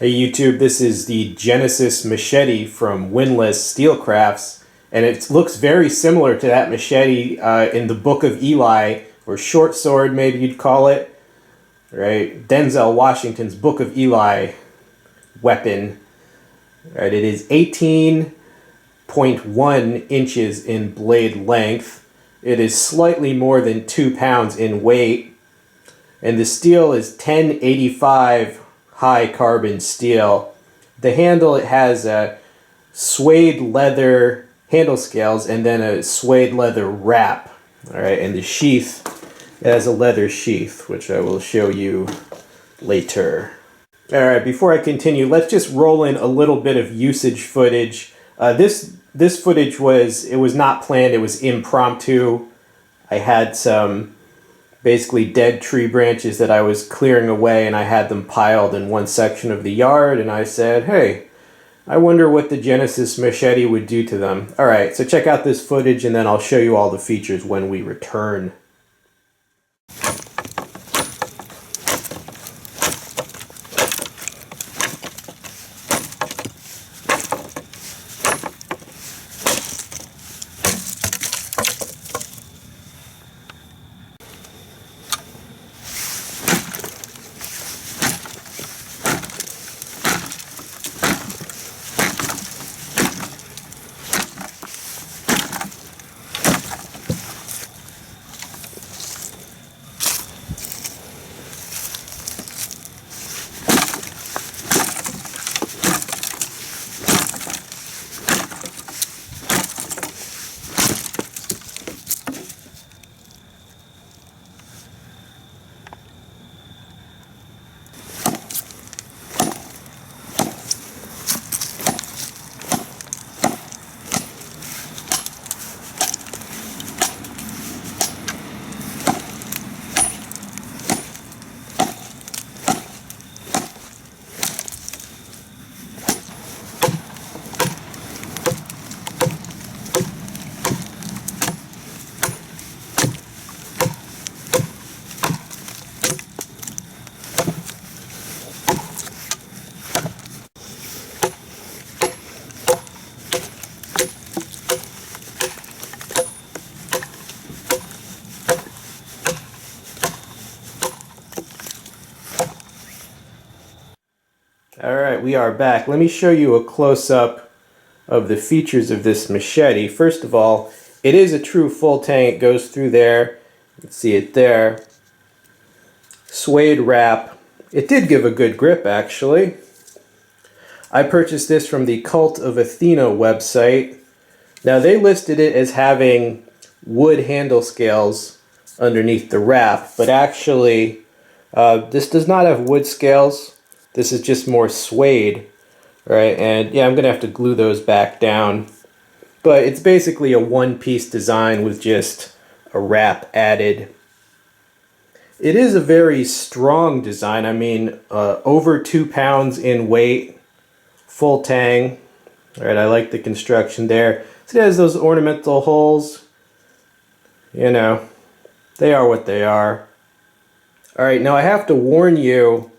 Hey YouTube, this is the Genesis Machete from Windlass Steelcrafts, and it looks very similar to that machete in the Book of Eli, or short sword maybe you'd call it, right? Denzel Washington's Book of Eli weapon. Right, it is 18.1 inches in blade length. It is slightly more than 2 pounds in weight, and the steel is 1085 high carbon steel. The handle, it has a suede leather handle scales and then a suede leather wrap. All right, and the sheath, it has a leather sheath, which I will show you later. All right, before I continue, let's just roll in a little bit of usage footage. This footage was not planned, it was impromptu. I had some basically dead tree branches that I was clearing away, and I had them piled in one section of the yard, and I said, hey, I wonder what the Genesis Machete would do to them. Alright, so check out this footage and then I'll show you all the features when we return. Alright, we are back. Let me show you a close-up of the features of this machete. First of all, it is a true full tang. It goes through there. You can see it there. Suede wrap. It did give a good grip, actually. I purchased this from the Cult of Athena website. Now, they listed it as having wood handle scales underneath the wrap, but actually, this does not have wood scales. This is just more suede, right? And yeah, I'm gonna have to glue those back down. But it's basically a one-piece design with just a wrap added. It is a very strong design. I mean, over 2 pounds in weight, full tang. All right, I like the construction there. So it has those ornamental holes. You know, they are what they are. All right, now I have to warn you,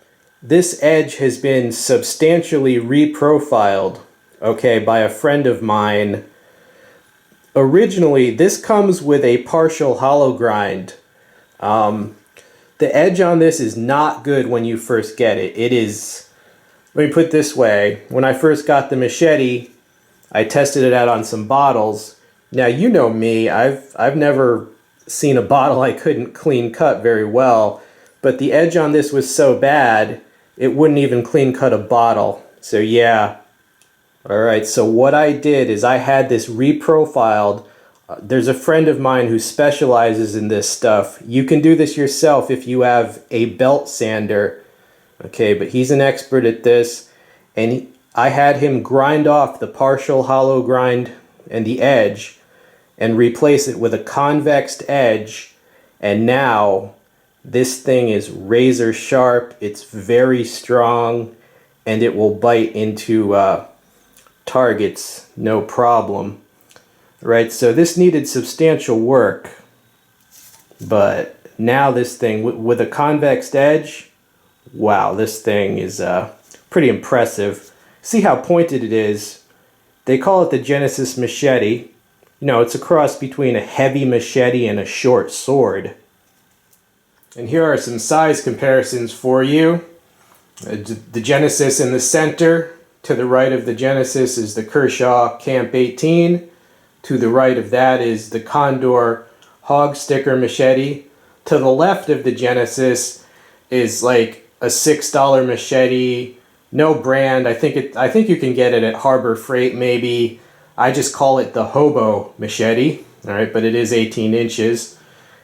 this edge has been substantially reprofiled, okay, by a friend of mine. Originally, this comes with a partial hollow grind. The edge on this is not good when you first get it. It is, let me put it this way, when I first got the machete, I tested it out on some bottles. Now, you know me, I've never seen a bottle I couldn't clean cut very well, but the edge on this was so bad, it wouldn't even clean cut a bottle. So yeah. Alright, so what I did is I had this reprofiled. There's a friend of mine who specializes in this stuff. You can do this yourself if you have a belt sander. Okay, but he's an expert at this. And I had him grind off the partial hollow grind and the edge and replace it with a convex edge. And now this thing is razor sharp, it's very strong, and it will bite into targets no problem. Right, so this needed substantial work, but now this thing with a convex edge, wow, this thing is pretty impressive. See how pointed it is. They call it the Genesis Machete. You know, it's a cross between a heavy machete and a short sword. And here are some size comparisons for you. The Genesis in the center. To the right of the Genesis is the Kershaw Camp 18. To the right of that is the Condor Hog Sticker Machete. To the left of the Genesis is like a $6 machete, no brand. I think you can get it at Harbor Freight maybe. I just call it the Hobo Machete, all right, but it is 18 inches.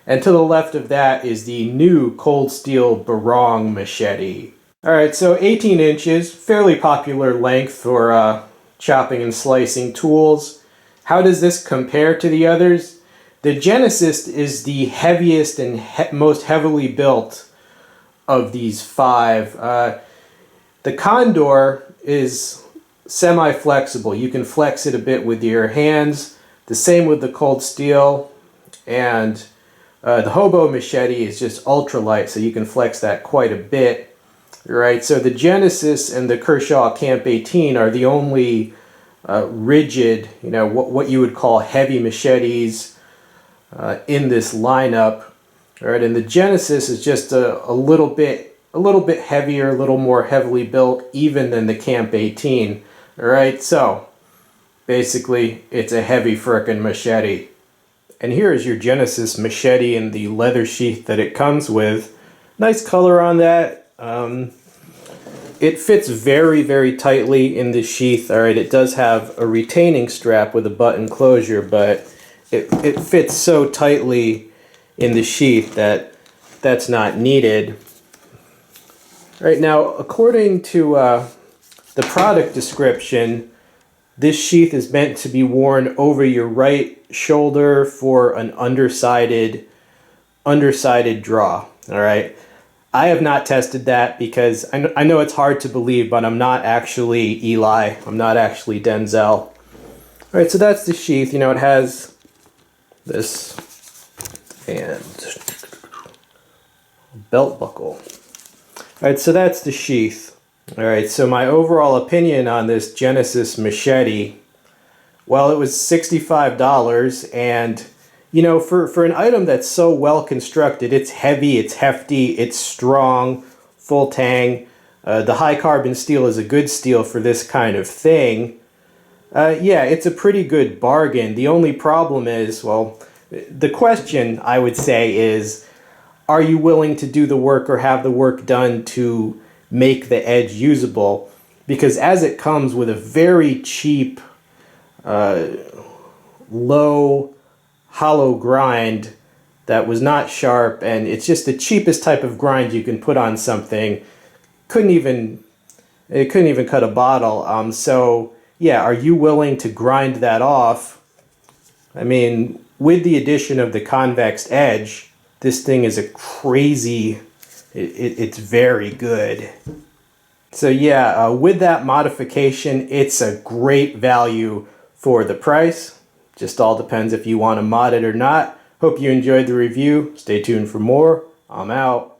And to the left of that is the new Cold Steel Barong Machete. All right, so 18 inches, fairly popular length for chopping and slicing tools. How does this compare to the others? The Genesis is the heaviest and most heavily built of these five. The Condor is semi-flexible. You can flex it a bit with your hands. The same with the Cold Steel. And the Hobo Machete is just ultralight, so you can flex that quite a bit. Right, so the Genesis and the Kershaw Camp 18 are the only rigid, you know, what you would call heavy machetes in this lineup. All right, and the Genesis is just a little bit heavier, a little more heavily built, even than the Camp 18. All right, so basically, it's a heavy frickin' machete. And here is your Genesis machete in the leather sheath that it comes with. Nice color on that. It fits very, very tightly in the sheath. All right, it does have a retaining strap with a button closure, but it fits so tightly in the sheath that that's not needed. Right now, according to the product description, this sheath is meant to be worn over your right shoulder for an undersided draw. All right. I have not tested that because I know it's hard to believe, but I'm not actually Eli. I'm not actually Denzel. All right, so that's the sheath. You know, it has this and belt buckle. All right, so that's the sheath. All right, so my overall opinion on this Genesis machete, well, it was $65, and you know, for an item that's so well constructed, it's heavy, it's hefty, it's strong, full tang. The high carbon steel is a good steel for this kind of thing. Yeah, it's a pretty good bargain. The only problem is, well, the question I would say is, are you willing to do the work or have the work done to make the edge usable? Because as it comes with a very cheap, low, hollow grind that was not sharp, and it's just the cheapest type of grind you can put on something. It couldn't even cut a bottle. So yeah, are you willing to grind that off? I mean, with the addition of the convex edge, this thing is a crazy, it's very good. So yeah, with that modification, it's a great value for the price. Just all depends if you want to mod it or not. Hope you enjoyed the review. Stay tuned for more. I'm out.